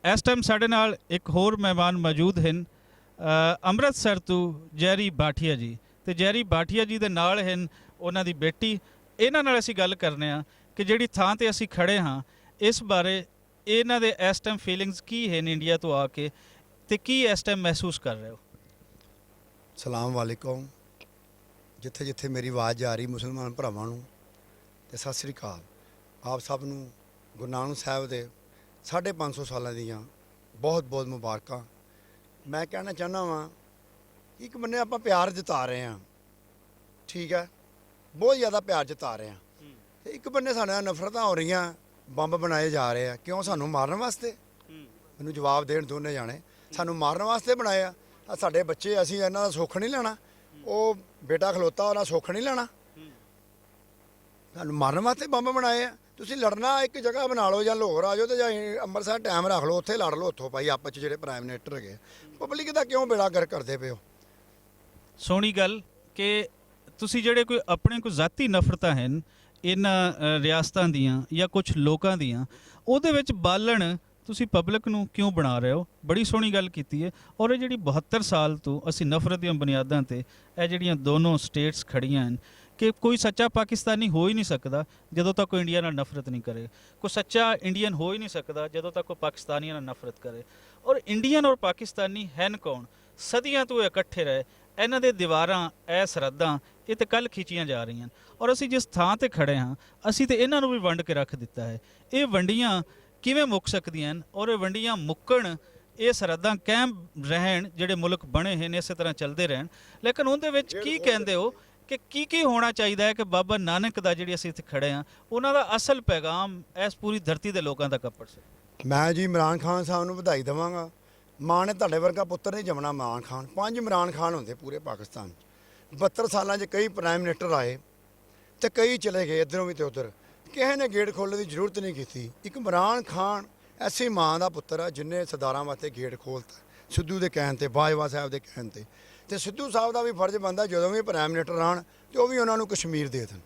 ਇਸ ਟਾਈਮ ਸਾਡੇ ਨਾਲ ਇੱਕ ਹੋਰ ਮਹਿਮਾਨ ਮੌਜੂਦ ਹਨ ਅੰਮ੍ਰਿਤਸਰ ਤੋਂ ਜੈਰੀ ਬਾਠੀਆ ਜੀ। ਤੇ ਜੈਰੀ ਬਾਠੀਆ ਜੀ ਦੇ ਨਾਲ ਹਨ ਉਹਨਾਂ ਦੀ ਬੇਟੀ। ਇਹਨਾਂ ਨਾਲ ਅਸੀਂ ਗੱਲ ਕਰਨੇ ਆ ਕਿ ਜਿਹੜੀ ਥਾਂ ਤੇ ਅਸੀਂ ਖੜੇ ਹਾਂ ਇਸ ਬਾਰੇ ਇਹਨਾਂ ਦੇ ਇਸ ਟਾਈਮ ਫੀਲਿੰਗਸ ਕੀ ਹਨ ਇੰਡੀਆ ਤੋਂ ਆ ਕੇ, ਤੇ ਕੀ ਇਸ ਟਾਈਮ ਮਹਿਸੂਸ ਕਰ ਰਹੇ ਹੋ। ਸਲਾਮ ਵਾਲੇਕੁਮ। ਜਿੱਥੇ ਜਿੱਥੇ ਮੇਰੀ ਆਵਾਜ਼ ਜਾ ਰਹੀ ਮੁਸਲਮਾਨ ਭਰਾਵਾਂ ਨੂੰ ਤੇ ਸਤਿ ਸ੍ਰੀ ਅਕਾਲ। ਆਪ ਸਭ ਨੂੰ ਗੁਰੂ ਨਾਨਕ ਸਾਹਿਬ ਦੇ 550 ਸਾਲਾਂ ਦੀਆਂ ਬਹੁਤ ਬਹੁਤ ਮੁਬਾਰਕਾਂ। ਮੈਂ ਕਹਿਣਾ ਚਾਹੁੰਦਾ ਵਾਂ ਇੱਕ ਬੰਨੇ ਆਪਾਂ ਪਿਆਰ ਜਤਾ ਰਹੇ ਹਾਂ, ਠੀਕ ਹੈ, ਬਹੁਤ ਜ਼ਿਆਦਾ ਪਿਆਰ ਜਤਾ ਰਹੇ ਹਾਂ, ਤੇ ਇੱਕ ਬੰਨੇ ਸਾਡੇ ਨਾਲ ਨਫ਼ਰਤਾਂ ਹੋ ਰਹੀਆਂ, ਬੰਬ ਬਣਾਏ ਜਾ ਰਹੇ ਆ। ਕਿਉਂ? ਸਾਨੂੰ ਮਾਰਨ ਵਾਸਤੇ। ਮੈਨੂੰ ਜਵਾਬ ਦੇਣ ਦੋਨੇ ਜਾਣੇ। ਸਾਨੂੰ ਮਾਰਨ ਵਾਸਤੇ ਬਣਾਏ ਆ। ਸਾਡੇ ਬੱਚੇ, ਅਸੀਂ ਇਹਨਾਂ ਦਾ ਸੁੱਖ ਨਹੀਂ ਲੈਣਾ। ਉਹ ਬੇਟਾ ਖਲੋਤਾ, ਉਹਨਾਂ ਸੁੱਖ ਨਹੀਂ ਲੈਣਾ। ਸਾਨੂੰ ਮਾਰਨ ਵਾਸਤੇ ਬੰਬ ਬਣਾਏ ਆ। ਤੁਸੀਂ ਲੜਨਾ ਇੱਕ ਜਗ੍ਹਾ ਬਣਾ ਲਓ, ਜਾਂ ਲਾਹੌਰ ਆ ਜਾਓ, ਤੇ ਜਾਂ ਅੰਮ੍ਰਿਤਸਰ ਟਾਈਮ ਰੱਖ ਲਓ, ਉੱਥੇ ਲੜ ਲਓ। ਉੱਥੋਂ ਭਾਈ ਆਪਸ 'ਚ ਜਿਹੜੇ ਪ੍ਰਾਈਮ ਮਿਨਿਸਟਰ ਹੈਗੇ, ਪਬਲਿਕ ਦਾ ਕਿਉਂ ਬੇੜਾ ਗਰਕ ਕਰਦੇ ਪਏ ਹੋ? ਸੋਹਣੀ ਗੱਲ ਕਿ ਤੁਸੀਂ ਜਿਹੜੇ ਕੋਈ ਆਪਣੇ ਕੋਈ ਜ਼ਾਤੀ ਨਫ਼ਰਤਾਂ ਹਨ ਇਹਨਾਂ ਰਿਆਸਤਾਂ ਦੀਆਂ ਜਾਂ ਕੁਝ ਲੋਕਾਂ ਦੀਆਂ, ਉਹਦੇ ਵਿੱਚ ਬਾਲਣ ਤੁਸੀਂ ਪਬਲਿਕ ਨੂੰ ਕਿਉਂ ਬਣਾ ਰਹੇ ਹੋ। ਬੜੀ ਸੋਹਣੀ ਗੱਲ ਕੀਤੀ ਹੈ। ਔਰ ਇਹ ਜਿਹੜੀ 72 ਸਾਲ ਤੋਂ ਅਸੀਂ ਨਫ਼ਰਤ ਦੀਆਂ ਬੁਨਿਆਦਾਂ 'ਤੇ ਇਹ ਜਿਹੜੀਆਂ ਦੋਨੋਂ ਸਟੇਟਸ ਖੜੀਆਂ ਹਨ ਕਿ ਕੋਈ ਸੱਚਾ ਪਾਕਿਸਤਾਨੀ ਹੋ ਹੀ ਨਹੀਂ ਸਕਦਾ ਜਦੋਂ ਤੱਕ ਕੋਈ ਇੰਡੀਆ ਨਾਲ ਨਫ਼ਰਤ ਨਹੀਂ ਕਰੇ। ਕੋਈ ਸੱਚਾ ਇੰਡੀਅਨ ਹੋ ਹੀ ਨਹੀਂ ਸਕਦਾ ਜਦੋਂ ਤੱਕ ਕੋਈ ਪਾਕਿਸਤਾਨੀਆਂ ਨਾਲ ਨਫ਼ਰਤ ਕਰੇ। ਔਰ ਇੰਡੀਅਨ ਔਰ ਪਾਕਿਸਤਾਨੀ ਹਨ ਕੌਣ? ਸਦੀਆਂ ਤੋਂ ਇਕੱਠੇ ਰਹੇ। ਇਹਨਾਂ ਦੇ ਦੀਵਾਰਾਂ, ਇਹ ਸਰਹੱਦਾਂ, ਇਹ ਤਾਂ ਕੱਲ੍ਹ ਖਿੱਚੀਆਂ ਜਾ ਰਹੀਆਂ। ਔਰ ਅਸੀਂ ਜਿਸ ਥਾਂ 'ਤੇ ਖੜ੍ਹੇ ਹਾਂ, ਅਸੀਂ ਤਾਂ ਇਹਨਾਂ ਨੂੰ ਵੀ ਵੰਡ ਕੇ ਰੱਖ ਦਿੱਤਾ ਹੈ। ਇਹ ਵੰਡੀਆਂ ਕਿਵੇਂ ਮੁੱਕ ਸਕਦੀਆਂ ਹਨ? ਔਰ ਇਹ ਵੰਡੀਆਂ ਮੁੱਕਣ, ਇਹ ਸਰਹੱਦਾਂ ਕਾਇਮ ਰਹਿਣ, ਜਿਹੜੇ ਮੁਲਕ ਬਣੇ ਹਨ ਇਸੇ ਤਰ੍ਹਾਂ ਚੱਲਦੇ ਰਹਿਣ। ਲੇਕਿਨ ਉਹਦੇ ਵਿੱਚ ਕੀ ਕਹਿੰਦੇ ਹੋ ਕਿ ਕੀ ਹੋਣਾ ਚਾਹੀਦਾ ਹੈ ਕਿ ਬਾਬਾ ਨਾਨਕ ਦਾ, ਜਿਹੜੀ ਅਸੀਂ ਇੱਥੇ ਖੜ੍ਹੇ ਹਾਂ, ਉਹਨਾਂ ਦਾ ਅਸਲ ਪੈਗਾਮ ਇਸ ਪੂਰੀ ਧਰਤੀ ਦੇ ਲੋਕਾਂ ਤੱਕ ਪਹੁੰਚ ਸਕੇ? ਮੈਂ ਜੀ ਇਮਰਾਨ ਖਾਨ ਸਾਹਿਬ ਨੂੰ ਵਧਾਈ ਦੇਵਾਂਗਾ। ਮਾਂ ਨੇ ਤੁਹਾਡੇ ਵਰਗਾ ਪੁੱਤਰ ਨਹੀਂ ਜੰਮਣਾ। ਇਮਰਾਨ ਖਾਨ, 5 ਇਮਰਾਨ ਖਾਨ ਹੁੰਦੇ ਪੂਰੇ ਪਾਕਿਸਤਾਨ 'ਚ। 72 ਸਾਲਾਂ 'ਚ ਕਈ ਪ੍ਰਾਈਮ ਮਿਨਿਸਟਰ ਆਏ ਤੇ ਕਈ ਚਲੇ ਗਏ, ਇੱਧਰੋਂ ਵੀ ਤੇ ਉੱਧਰ। ਕਿਸੇ ਨੇ ਗੇਟ ਖੋਲ੍ਹਣ ਦੀ ਜ਼ਰੂਰਤ ਨਹੀਂ ਕੀਤੀ। ਇੱਕ ਇਮਰਾਨ ਖਾਨ ਐਸੀ ਮਾਂ ਦਾ ਪੁੱਤਰ ਆ ਜਿਹਨੇ ਸਰਦਾਰਾਂ ਵਾਸਤੇ ਗੇਟ ਖੋਲ੍ਹਤਾ, ਸਿੱਧੂ ਦੇ ਕਹਿਣ 'ਤੇ, ਬਾਜਵਾ ਸਾਹਿਬ ਦੇ ਕਹਿਣ 'ਤੇ। ਤੇ ਸਿੱਧੂ ਸਾਹਿਬ ਦਾ ਵੀ ਫਰਜ਼ ਬਣਦਾ ਜਦੋਂ ਵੀ ਪ੍ਰਾਈਮ ਮਿਨਿਸਟਰ ਆਉਣ ਤੇ ਉਹ ਵੀ ਉਹਨਾਂ ਨੂੰ ਕਸ਼ਮੀਰ ਦੇ ਦੇਣ।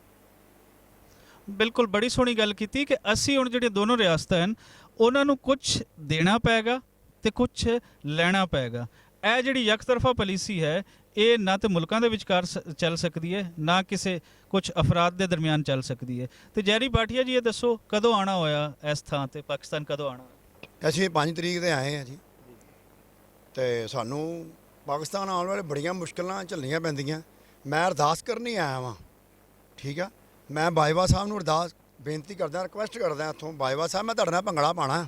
ਬਿਲਕੁਲ, ਬੜੀ ਸੋਹਣੀ ਗੱਲ ਕੀਤੀ ਕਿ ਅਸੀਂ ਹੁਣ ਜਿਹੜੀਆਂ ਦੋਨੋਂ ਰਿਆਸਤਾਂ ਹਨ ਉਹਨਾਂ ਨੂੰ ਕੁਝ ਦੇਣਾ ਪਏਗਾ ਤੇ ਕੁਝ ਲੈਣਾ ਪਏਗਾ। ਇਹ ਜਿਹੜੀ ਯਕਤਰਫਾ ਪਾਲਿਸੀ ਹੈ ਇਹ ਨਾ ਤਾਂ ਮੁਲਕਾਂ ਦੇ ਵਿਚਕਾਰ ਚੱਲ ਸਕਦੀ ਹੈ, ਨਾ ਕਿਸੇ ਕੁਝ ਅਫਰਾਦ ਦੇ ਦਰਮਿਆਨ ਚੱਲ ਸਕਦੀ ਹੈ। ਤੇ ਜੈਰੀ ਬਾਠੀਆ ਜੀ, ਇਹ ਦੱਸੋ ਕਦੋਂ ਆਉਣਾ ਹੋਇਆ ਇਸ ਥਾਂ ਤੇ, ਪਾਕਿਸਤਾਨ ਕਦੋਂ ਆਉਣਾ? ਅਸੀਂ 5 ਤਰੀਕ ਦੇ ਆਏ ਹਾਂ ਜੀ। ਤੇ ਸਾਨੂੰ ਪਾਕਿਸਤਾਨ ਆਉਣ ਵੇਲੇ ਬੜੀਆਂ ਮੁਸ਼ਕਿਲਾਂ ਝੱਲਣੀਆਂ ਪੈਂਦੀਆਂ। ਮੈਂ ਅਰਦਾਸ ਕਰਨੀ ਆਇਆ ਵਾਂ, ਠੀਕ ਆ। ਮੈਂ ਬਾਜਵਾ ਸਾਹਿਬ ਨੂੰ ਅਰਦਾਸ ਬੇਨਤੀ ਕਰਦਾ, ਰਿਕੁਐਸਟ ਕਰਦਾ ਇੱਥੋਂ, ਬਾਜਵਾ ਸਾਹਿਬ ਮੈਂ ਤੁਹਾਡੇ ਨਾਲ ਭੰਗੜਾ ਪਾਉਣਾ।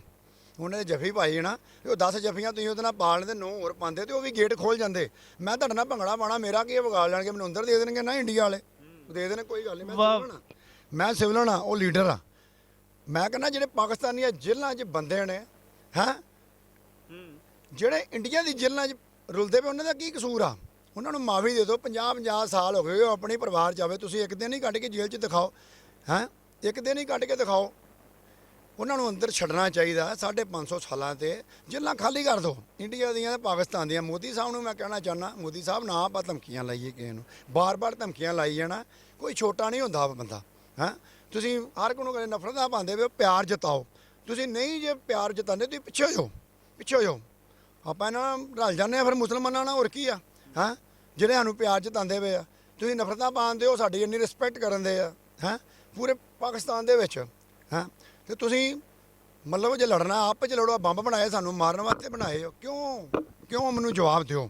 ਉਹਨੇ ਜੱਫੀ ਪਾਈ ਨਾ, ਉਹ 10 ਜੱਫੀਆਂ ਤੁਸੀਂ ਉਹਦੇ ਨਾਲ ਪਾ ਲੈਂਦੇ, 9 ਹੋਰ ਪਾਉਂਦੇ ਤੇ ਉਹ ਵੀ ਗੇਟ ਖੋਲ੍ਹ ਜਾਂਦੇ। ਮੈਂ ਤੁਹਾਡੇ ਨਾਲ ਭੰਗੜਾ ਪਾਉਣਾ, ਮੇਰਾ ਕੀ ਵਿਗਾੜ ਲੈਣਗੇ? ਮੈਨੂੰ ਅੰਦਰ ਦੇ ਦੇਣਗੇ ਨਾ ਇੰਡੀਆ ਵਾਲੇ, ਦੇ ਦੇਣੇ, ਕੋਈ ਗੱਲ ਨਹੀਂ। ਮੈਂ ਸਿਵਲਨ ਆ, ਉਹ ਲੀਡਰ ਆ। ਮੈਂ ਕਹਿੰਦਾ ਜਿਹੜੇ ਪਾਕਿਸਤਾਨੀ ਜੇਲ੍ਹਾਂ 'ਚ ਬੰਦੇ ਨੇ, ਹੈਂ, ਜਿਹੜੇ ਇੰਡੀਆ ਦੀ ਜੇਲ੍ਹਾਂ 'ਚ ਰੁਲਦੇ ਪਏ, ਉਹਨਾਂ ਦਾ ਕੀ ਕਸੂਰ ਆ? ਉਹਨਾਂ ਨੂੰ ਮਾਫੀ ਦੇ ਦਿਓ। 50-50 ਸਾਲ ਹੋ ਗਏ, ਉਹ ਆਪਣੀ ਪਰਿਵਾਰ 'ਚ ਆਵੇ। ਤੁਸੀਂ ਇੱਕ ਦਿਨ ਹੀ ਕੱਢ ਕੇ ਜੇਲ੍ਹ 'ਚ ਦਿਖਾਓ, ਹੈਂ, ਇੱਕ ਦਿਨ ਹੀ ਕੱਢ ਕੇ ਦਿਖਾਓ। ਉਹਨਾਂ ਨੂੰ ਅੰਦਰ ਛੱਡਣਾ ਚਾਹੀਦਾ। 550 ਸਾਲਾਂ 'ਤੇ ਜੇਲ੍ਹਾਂ ਖਾਲੀ ਕਰ ਦਿਓ, ਇੰਡੀਆ ਦੀਆਂ ਤੇ ਪਾਕਿਸਤਾਨ ਦੀਆਂ। ਮੋਦੀ ਸਾਹਿਬ ਨੂੰ ਮੈਂ ਕਹਿਣਾ ਚਾਹੁੰਦਾ, ਮੋਦੀ ਸਾਹਿਬ ਨਾ ਆਪਾਂ ਧਮਕੀਆਂ ਲਾਈਏ ਕਿਸੇ ਨੂੰ, ਬਾਰ-ਬਾਰ ਧਮਕੀਆਂ ਲਾਈ ਜਾਣਾ। ਕੋਈ ਛੋਟਾ ਨਹੀਂ ਹੁੰਦਾ ਬੰਦਾ, ਹੈਂ। ਤੁਸੀਂ ਹਰ ਕੋਈ ਨੂੰ ਨਫ਼ਰਤਾਂ ਪਾਉਂਦੇ ਪਏ ਹੋ, ਪਿਆਰ ਜਤਾਓ। ਤੁਸੀਂ ਨਹੀਂ ਜੇ ਪਿਆਰ ਜਤਾਉਂਦੇ, ਤੁਸੀਂ ਪਿੱਛੇ ਹੋ ਜਾਓ, ਪਿੱਛੇ ਹੋ ਜਾਓ। ਆਪਾਂ ਇਹਨਾਂ ਨਾਲ ਰਲ ਜਾਂਦੇ ਹਾਂ ਫਿਰ ਮੁਸਲਮਾਨਾਂ ਨਾਲ, ਹੋਰ ਕੀ ਆ, ਹੈਂ, ਜਿਹੜੇ ਸਾਨੂੰ ਪਿਆਰ ਜਤਾਉਂਦੇ ਪਏ ਆ। ਤੁਸੀਂ ਨਫ਼ਰਤਾਂ ਪਾਉਂਦੇ ਹੋ, ਸਾਡੀ ਇੰਨੀ ਰਿਸਪੈਕਟ ਕਰਨ ਦੇ ਆ, ਹੈਂ, ਪੂਰੇ ਪਾਕਿਸਤਾਨ ਦੇ ਵਿੱਚ, ਹੈਂ। ਤੇ ਤੁਸੀਂ ਮਤਲਬ ਜੇ ਲੜਨਾ ਆਪ 'ਚ ਲੜੋ। ਬੰਬ ਬਣਾਏ, ਸਾਨੂੰ ਮਾਰਨ ਵਾਸਤੇ ਬਣਾਏ ਹੋ। ਕਿਉਂ ਮੈਨੂੰ ਜਵਾਬ ਦਿਓ।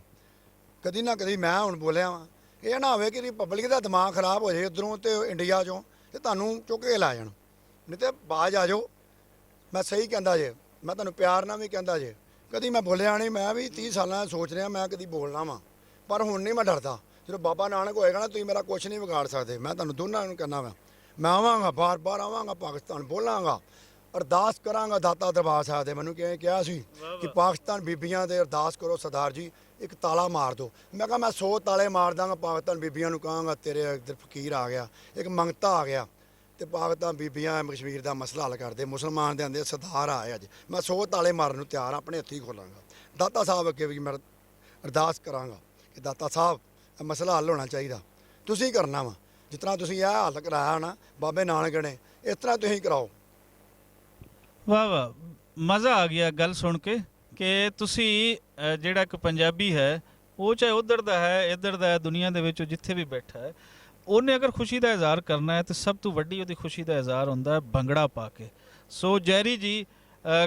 ਕਦੀ ਨਾ ਕਦੀ ਮੈਂ ਹੁਣ ਬੋਲਿਆ ਵਾਂ, ਇਹ ਨਾ ਹੋਵੇ ਕਿ ਪਬਲਿਕ ਦਾ ਦਿਮਾਗ ਖਰਾਬ ਹੋ ਜਾਏ ਉੱਧਰੋਂ ਤੇ ਇੰਡੀਆ 'ਚੋਂ, ਤੇ ਤੁਹਾਨੂੰ ਚੁੱਕ ਕੇ ਲਾ ਜਾਣ। ਨਹੀਂ ਤੇ ਬਾਜ ਆ ਜਾਓ। ਮੈਂ ਸਹੀ ਕਹਿੰਦਾ ਜੇ, ਮੈਂ ਤੁਹਾਨੂੰ ਪਿਆਰ ਨਾਲ ਵੀ ਕਹਿੰਦਾ ਜੇ। ਕਦੀ ਮੈਂ ਬੋਲਿਆ ਨਹੀਂ। ਮੈਂ ਵੀ 30 ਸਾਲਾਂ ਸੋਚ ਰਿਹਾ ਮੈਂ ਕਦੀ ਬੋਲਣਾ ਵਾਂ, ਪਰ ਹੁਣ ਨਹੀਂ ਮੈਂ ਡਰਦਾ। ਜਦੋਂ ਬਾਬਾ ਨਾਨਕ ਹੋਏਗਾ ਨਾ, ਤੁਸੀਂ ਮੇਰਾ ਕੁਛ ਨਹੀਂ ਵਿਗਾੜ ਸਕਦੇ। ਮੈਂ ਤੁਹਾਨੂੰ ਦੋਨਾਂ ਨੂੰ ਕਹਿੰਦਾ ਵਾ, ਮੈਂ ਆਵਾਂਗਾ, ਬਾਰ-ਬਾਰ ਆਵਾਂਗਾ ਪਾਕਿਸਤਾਨ, ਬੋਲਾਂਗਾ, ਅਰਦਾਸ ਕਰਾਂਗਾ ਦਾਤਾ ਦਰਬਾਰ ਸਾਹਿਬ ਦੇ। ਮੈਨੂੰ ਕਿਹਾ ਸੀ ਕਿ ਪਾਕਿਸਤਾਨ ਬੀਬੀਆਂ ਦੇ ਅਰਦਾਸ ਕਰੋ ਸਰਦਾਰ ਜੀ, ਇੱਕ ਤਾਲਾ ਮਾਰ ਦਿਓ। ਮੈਂ ਕਿਹਾ ਮੈਂ 100 ਤਾਲੇ ਮਾਰ ਦਾਂਗਾ। ਪਾਕਿਸਤਾਨ ਬੀਬੀਆਂ ਨੂੰ ਕਹਾਂਗਾ ਤੇਰੇ ਇੱਧਰ ਫਕੀਰ ਆ ਗਿਆ, ਇੱਕ ਮੰਗਤਾ ਆ ਗਿਆ, ਤੇ ਪਾਕਿਸਤਾਨ ਬੀਬੀਆਂ ਕਸ਼ਮੀਰ ਦਾ ਮਸਲਾ ਹੱਲ ਕਰਦੇ। ਮੁਸਲਮਾਨ ਦੇ ਆਂਦੇ ਸਰਦਾਰ ਆਏ ਅੱਜ, ਮੈਂ 100 ਤਾਲੇ ਮਾਰਨ ਨੂੰ ਤਿਆਰ, ਆਪਣੇ ਹੱਥੀਂ ਖੋਲਾਂਗਾ। ਦਾਤਾ ਸਾਹਿਬ ਅੱਗੇ ਵੀ ਮੈਂ ਅਰਦਾਸ ਕਰਾਂਗਾ ਕਿ ਦਾਤਾ ਸਾਹਿਬ ਇਹ ਮਸਲਾ ਹੱਲ ਹੋਣਾ ਚਾਹੀਦਾ। ਤੁਸੀਂ ਕਰਨਾ ਵਾ, ਜਿਸ ਤਰ੍ਹਾਂ ਤੁਸੀਂ ਇਹ ਹੱਲ ਕਰਾਇਆ ਨਾ ਬਾਬੇ ਨਾਨਕ ਨੇ, ਇਸ ਤਰ੍ਹਾਂ ਤੁਸੀਂ ਕਰਾਓ। ਵਾਹ ਵਾਹ, ਮਜ਼ਾ ਆ ਗਿਆ ਗੱਲ ਸੁਣ ਕੇ ਕਿ ਤੁਸੀਂ ਜਿਹੜਾ ਇੱਕ ਪੰਜਾਬੀ ਹੈ ਉਹ ਚਾਹੇ ਉਧਰ ਦਾ ਹੈ ਇੱਧਰ ਦਾ ਹੈ, ਦੁਨੀਆ ਦੇ ਵਿੱਚ ਉਹ ਜਿੱਥੇ ਵੀ ਬੈਠਾ ਹੈ, ਉਹਨੇ ਅਗਰ ਖੁਸ਼ੀ ਦਾ ਇਜ਼ਹਾਰ ਕਰਨਾ ਹੈ ਤੇ ਸਭ ਤੋਂ ਵੱਡੀ ਉਹਦੀ ਖੁਸ਼ੀ ਦਾ ਇਜ਼ਹਾਰ ਹੁੰਦਾ ਹੈ ਭੰਗੜਾ ਪਾ ਕੇ। ਸੋ ਜੈਰੀ ਜੀ,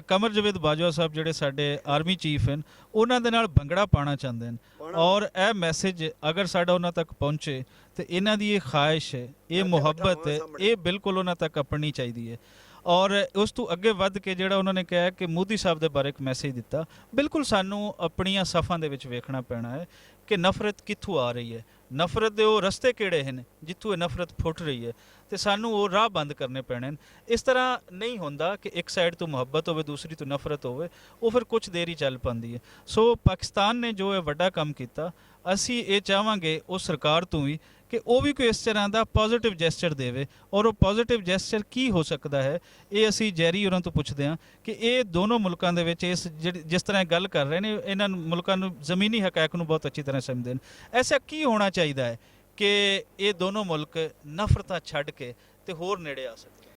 ਕਮਰ ਜਵੇਦ ਬਾਜਵਾ ਸਾਹਿਬ ਜਿਹੜੇ ਸਾਡੇ ਆਰਮੀ ਚੀਫ ਹਨ, ਉਹਨਾਂ ਦੇ ਨਾਲ ਭੰਗੜਾ ਪਾਣਾ ਚਾਹੁੰਦੇ ਹਨ ਔਰ ਇਹ ਮੈਸੇਜ ਅਗਰ ਸਾਡਾ ਉਹਨਾਂ ਤੱਕ ਪਹੁੰਚੇ ਤੇ ਇਹਨਾਂ ਦੀ ਇਹ ਖਾਹਿਸ਼ ਹੈ, ਇਹ ਮੁਹੱਬਤ ਹੈ, ਇਹ ਬਿਲਕੁਲ ਉਹਨਾਂ ਤੱਕ ਆਪਣੀ ਚਾਹੀਦੀ ਹੈ। ਔਰ ਉਸ ਤੋਂ ਅੱਗੇ ਵੱਧ ਕੇ ਜਿਹੜਾ ਉਹਨਾਂ ਨੇ ਕਿਹਾ ਕਿ ਮੋਦੀ ਸਾਹਿਬ ਦੇ ਬਾਰੇ ਇੱਕ ਮੈਸੇਜ ਦਿੱਤਾ, ਬਿਲਕੁਲ ਸਾਨੂੰ ਆਪਣੀਆਂ ਸਫਾਂ ਦੇ ਵਿੱਚ ਵੇਖਣਾ ਪੈਣਾ ਹੈ ਕਿ ਨਫ਼ਰਤ ਕਿੱਥੋਂ ਆ ਰਹੀ ਹੈ, ਨਫ਼ਰਤ ਦੇ ਉਹ ਰਸਤੇ ਕਿਹੜੇ ਹਨ ਜਿੱਥੋਂ ਇਹ ਨਫ਼ਰਤ ਫੁੱਟ ਰਹੀ ਹੈ, ਤੇ ਸਾਨੂੰ ਉਹ ਰਾਹ ਬੰਦ ਕਰਨੇ ਪੈਣੇ ਨੇ। ਇਸ ਤਰ੍ਹਾਂ ਨਹੀਂ ਹੁੰਦਾ ਕਿ ਇੱਕ ਸਾਈਡ ਤੋਂ ਮੁਹੱਬਤ ਹੋਵੇ ਦੂਸਰੀ ਤੋਂ ਨਫ਼ਰਤ ਹੋਵੇ, ਉਹ ਫਿਰ ਕੁਝ ਦੇਰ ਹੀ ਚੱਲ ਪਾਉਂਦੀ ਹੈ। ਸੋ ਪਾਕਿਸਤਾਨ ਨੇ ਜੋ ਇਹ ਵੱਡਾ ਕੰਮ ਕੀਤਾ, ਅਸੀਂ ਇਹ ਚਾਹਾਂਗੇ ਉਹ ਸਰਕਾਰ ਤੋਂ ਵੀ ਕਿ ਉਹ ਵੀ ਕੋਈ ਇਸ ਤਰ੍ਹਾਂ ਦਾ ਪੋਜ਼ਿਟਿਵ ਜੈਸਚਰ ਦੇਵੇ। ਔਰ ਉਹ ਪੋਜ਼ਿਟਿਵ ਜੈਸਚਰ ਕੀ ਹੋ ਸਕਦਾ ਹੈ, ਇਹ ਅਸੀਂ ਜੈਰੀ ਹੋਰਾਂ ਤੋਂ ਪੁੱਛਦੇ ਹਾਂ ਕਿ ਇਹ ਦੋਨੋਂ ਮੁਲਕਾਂ ਦੇ ਵਿੱਚ ਜਿਸ ਤਰ੍ਹਾਂ ਇਹ ਗੱਲ ਕਰ ਰਹੇ ਨੇ, ਇਹਨਾਂ ਮੁਲਕਾਂ ਨੂੰ ਜ਼ਮੀਨੀ ਹਕਾਇਕ ਨੂੰ ਬਹੁਤ ਅੱਛੀ ਤਰ੍ਹਾਂ ਸਮਝਦੇ ਨੇ। ਐਸਾ ਕੀ ਹੋਣਾ ਚਾਹੀਦਾ ਹੈ ਕਿ ਇਹ ਦੋਨੋਂ ਮੁਲਕ ਨਫ਼ਰਤਾਂ ਛੱਡ ਕੇ ਤੇ ਹੋਰ ਨੇੜੇ ਆ ਸਕਣ?